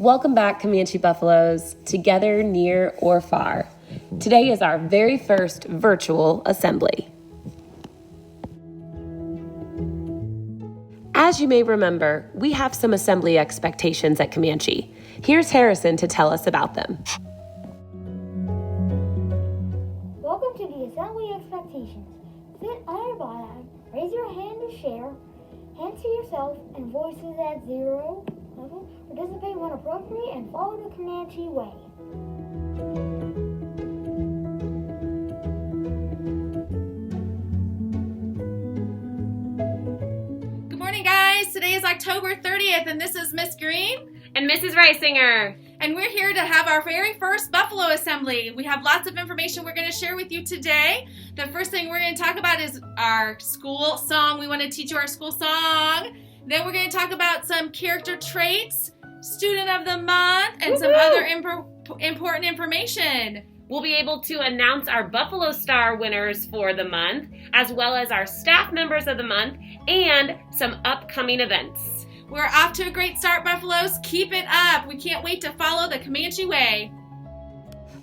Welcome back, Comanche Buffaloes, together, near, or far. Today is our very first virtual assembly. As you may remember, we have some assembly expectations at Comanche. Here's Harrison to tell us about them. Welcome to the assembly expectations. Sit on your bottom, raise your hand to share, hands to yourself, and voices at zero level. Participate when appropriate and follow the Comanche way. Good morning, guys. Today is October 30th, and this is Miss Green And Mrs. Reisinger. and we're here to have our very first Buffalo Assembly. We have lots of information we're going to share with you today. The first thing we're going to talk about is our school song. We want to teach you our school song. Then we're going to talk about some character traits, Student of the Month, and some other important information. We'll be able to announce our Buffalo Star winners for the month, as well as our staff members of the month, and some upcoming events. We're off to a great start, Buffaloes. Keep it up. We can't wait to follow the Comanche way.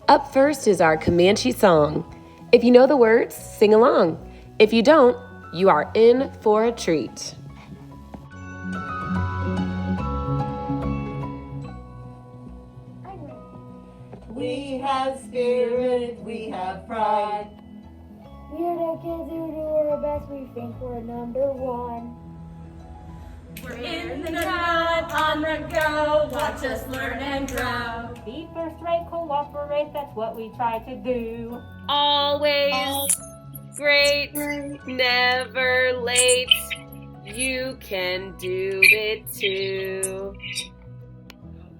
Up first is our Comanche song. If you know the words, sing along. If you don't, you are in for a treat. We have spirit, we have pride. We're the kids who do our best. We think we're number one. We're in the crowd, on the go. Watch us learn and grow. Be first rate, cooperate, that's what we try to do. Always great, never late. You can do it too.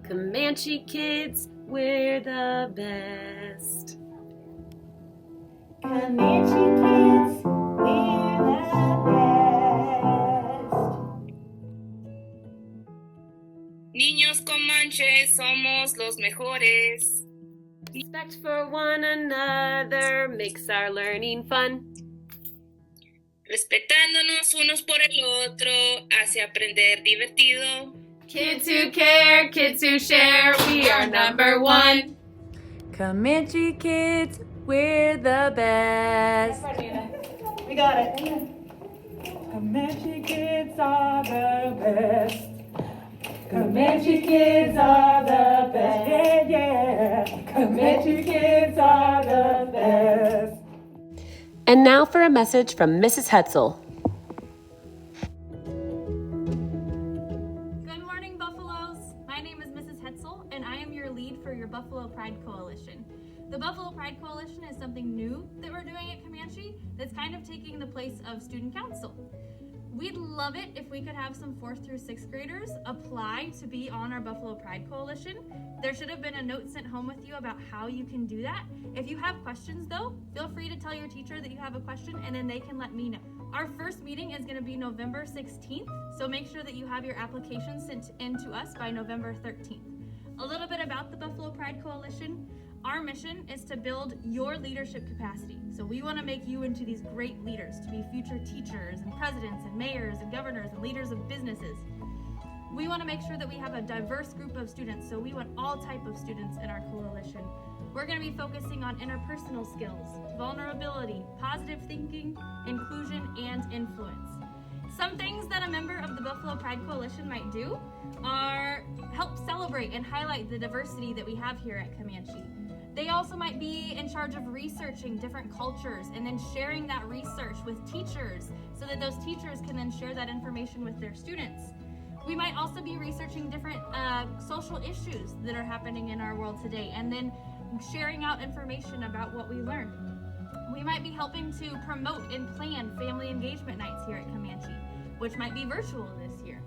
Comanche kids, we're the best. Comanche kids, we're the best. Niños Comanche somos los mejores. Respect for one another makes our learning fun. Respetándonos unos por el otro hace aprender divertido. Kids who care, kids who share, we are number one. Comanche kids, we're the best. We got it. Comanche kids are the best. Comanche kids are the best. Yeah, yeah. Comanche kids are the best. And now for a message from Mrs. Hetzel. Good morning, Buffaloes. My name is Mrs. Hetzel, and I am your lead for your Buffalo Pride Coalition. The Buffalo Pride Coalition is something new that we're doing at Comanche that's kind of taking the place of student council. We'd love it if we could have some 4th through 6th graders apply to be on our Buffalo Pride Coalition. There should have been a note sent home with you about how you can do that. If you have questions though, feel free to tell your teacher that you have a question and then they can let me know. Our first meeting is going to be November 16th, so make sure that you have your application sent in to us by November 13th. A little bit about the Buffalo Pride Coalition. Our mission is to build your leadership capacity. So we want to make you into these great leaders, to be future teachers and presidents and mayors and governors and leaders of businesses. We want to make sure that we have a diverse group of students, so we want all type of students in our coalition. We're going to be focusing on interpersonal skills, vulnerability, positive thinking, inclusion, and influence. Some things that a member of the Buffalo Pride Coalition might do are help celebrate and highlight the diversity that we have here at Comanche. They also might be in charge of researching different cultures and then sharing that research with teachers so that those teachers can then share that information with their students. We might also be researching different social issues that are happening in our world today and then sharing out information about what we learned. We might be helping to promote and plan family engagement nights here at Comanche, which might be virtual this year.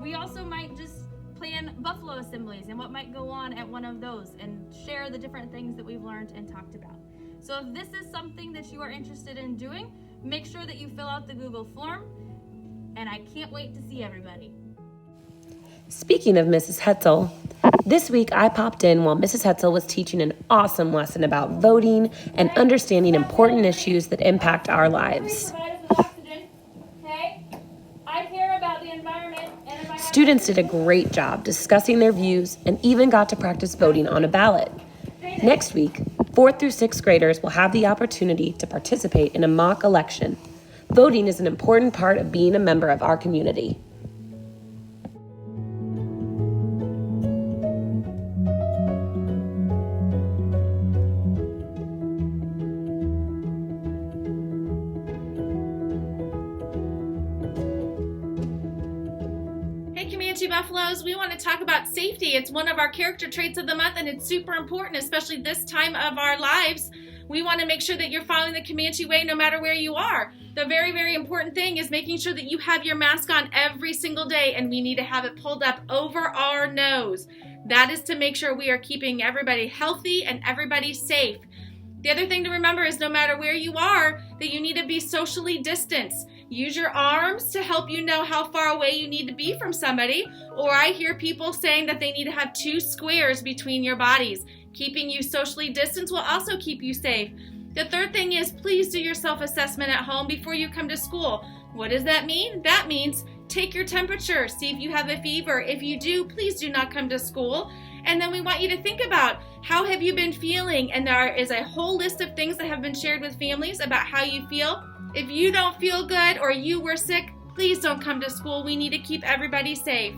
We also might just plan Buffalo assemblies and what might go on at one of those and share the different things that we've learned and talked about. So if this is something that you are interested in doing, make sure that you fill out the Google form, and I can't wait to see everybody. Speaking of Mrs. Hetzel, this week I popped in while Mrs. Hetzel was teaching an awesome lesson about voting and understanding important issues that impact our lives. Provide us with oxygen, okay? I care about the environment. Students did a great job discussing their views and even got to practice voting on a ballot. Next week, 4th through 6th graders will have the opportunity to participate in a mock election. Voting is an important part of being a member of our community. Comanche Buffaloes, we want to talk about safety. It's one of our character traits of the month, and it's super important, especially this time of our lives. We want to make sure that you're following the Comanche way no matter where you are. The very, very important thing is making sure that you have your mask on every single day, and we need to have it pulled up over our nose. That is to make sure we are keeping everybody healthy and everybody safe. The other thing to remember is no matter where you are, that you need to be socially distanced. Use your arms to help you know how far away you need to be from somebody, or I hear people saying that they need to have 2 squares between your bodies. Keeping you socially distanced will also keep you safe. The third thing is please do your self-assessment at home before you come to school. What does that mean? That means take your temperature, see if you have a fever. If you do, please do not come to school. And then we want you to think about how have you been feeling, and there is a whole list of things that have been shared with families about how you feel. If you don't feel good or you were sick, please don't come to school. We need to keep everybody safe.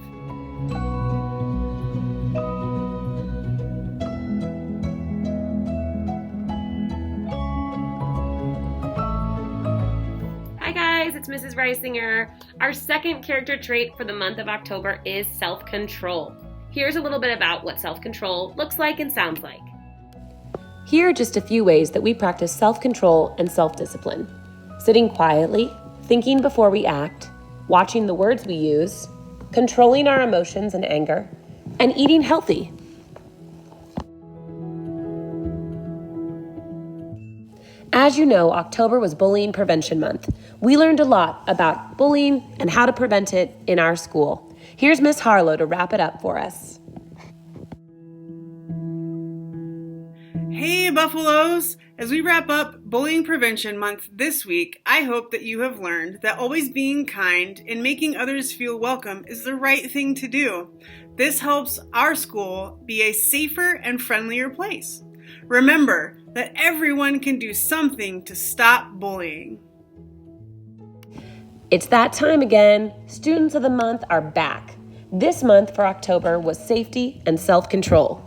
Hi guys, it's Mrs. Reisinger. Our second character trait for the month of October is self-control. Here's a little bit about what self-control looks like and sounds like. Here are just a few ways that we practice self-control and self-discipline. Sitting quietly, thinking before we act, watching the words we use, controlling our emotions and anger, and eating healthy. As you know, October was Bullying Prevention Month. We learned a lot about bullying and how to prevent it in our school. Here's Miss Harlow to wrap it up for us. Hey Buffaloes! As we wrap up Bullying Prevention Month this week, I hope that you have learned that always being kind and making others feel welcome is the right thing to do. This helps our school be a safer and friendlier place. Remember that everyone can do something to stop bullying. It's that time again. Students of the month are back. This month for October was safety and self-control.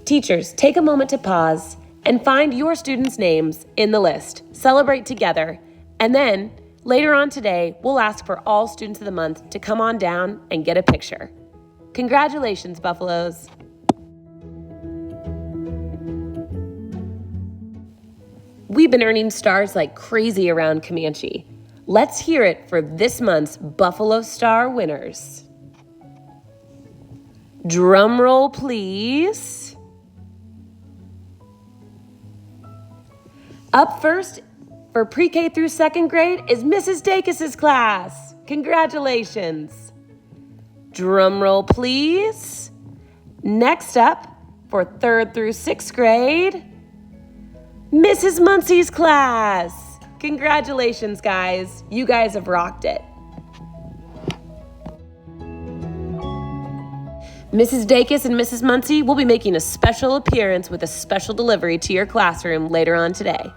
Teachers, take a moment to pause and find your students' names in the list. Celebrate together. And then, later on today, we'll ask for all students of the month to come on down and get a picture. Congratulations, Buffaloes. We've been earning stars like crazy around Comanche. Let's hear it for this month's Buffalo Star winners. Drum roll, please. Up first for pre-K through 2nd grade is Mrs. Dacus's class. Congratulations. Drum roll, please. Next up for 3rd through 6th grade, Mrs. Muncie's class. Congratulations, guys. You guys have rocked it. Mrs. Dacus and Mrs. Muncie will be making a special appearance with a special delivery to your classroom later on today.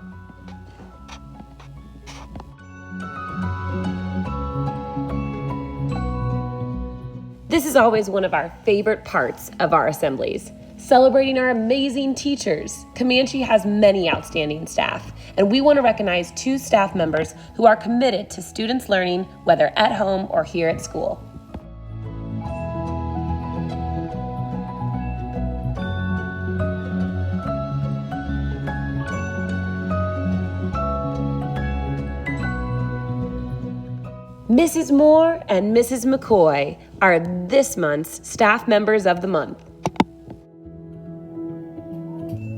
This is always one of our favorite parts of our assemblies, celebrating our amazing teachers. Comanche has many outstanding staff, and we want to recognize 2 staff members who are committed to students' learning, whether at home or here at school. Mrs. Moore and Mrs. McCoy are this month's staff members of the month.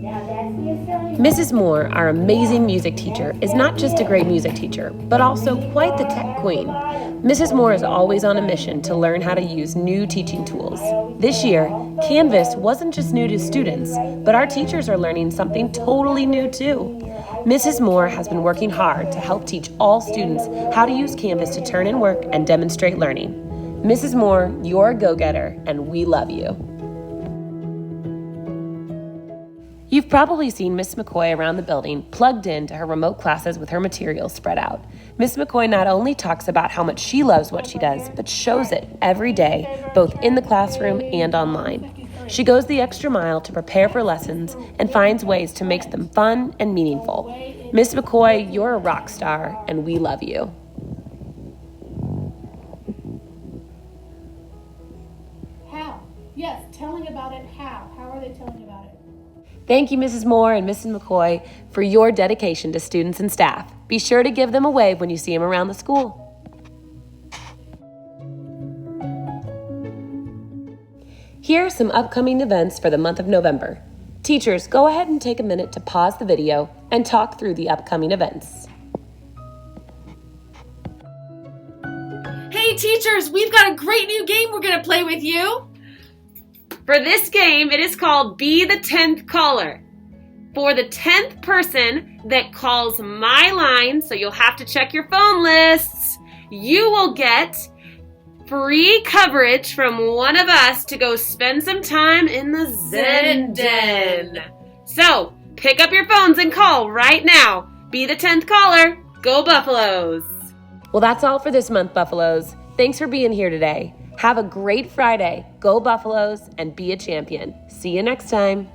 Now that's the assembly Mrs. Moore, our amazing music teacher, is not just a great music teacher, but also quite the tech queen. Mrs. Moore is always on a mission to learn how to use new teaching tools. This year, Canvas wasn't just new to students, but our teachers are learning something totally new too. Mrs. Moore has been working hard to help teach all students how to use Canvas to turn in work and demonstrate learning. Mrs. Moore, you're a go-getter, and we love you. You've probably seen Miss McCoy around the building, plugged into her remote classes with her materials spread out. Miss McCoy not only talks about how much she loves what she does, but shows it every day, both in the classroom and online. She goes the extra mile to prepare for lessons and finds ways to make them fun and meaningful. Miss McCoy, you're a rock star, and we love you. How? Yes, telling about it. How? How are they telling about it? Thank you, Mrs. Moore and Mrs. McCoy, for your dedication to students and staff. Be sure to give them a wave when you see them around the school. Here are some upcoming events for the month of November. Teachers, go ahead and take a minute to pause the video and talk through the upcoming events. Hey teachers, we've got a great new game we're going to play with you. For this game, it is called Be the 10th Caller. For the 10th person that calls my line, so you'll have to check your phone lists, you will get free coverage from one of us to go spend some time in the Zen Den. So, pick up your phones and call right now. Be the 10th caller. Go Buffaloes. Well, that's all for this month, Buffaloes. Thanks for being here today. Have a great Friday. Go Buffaloes and be a champion. See you next time.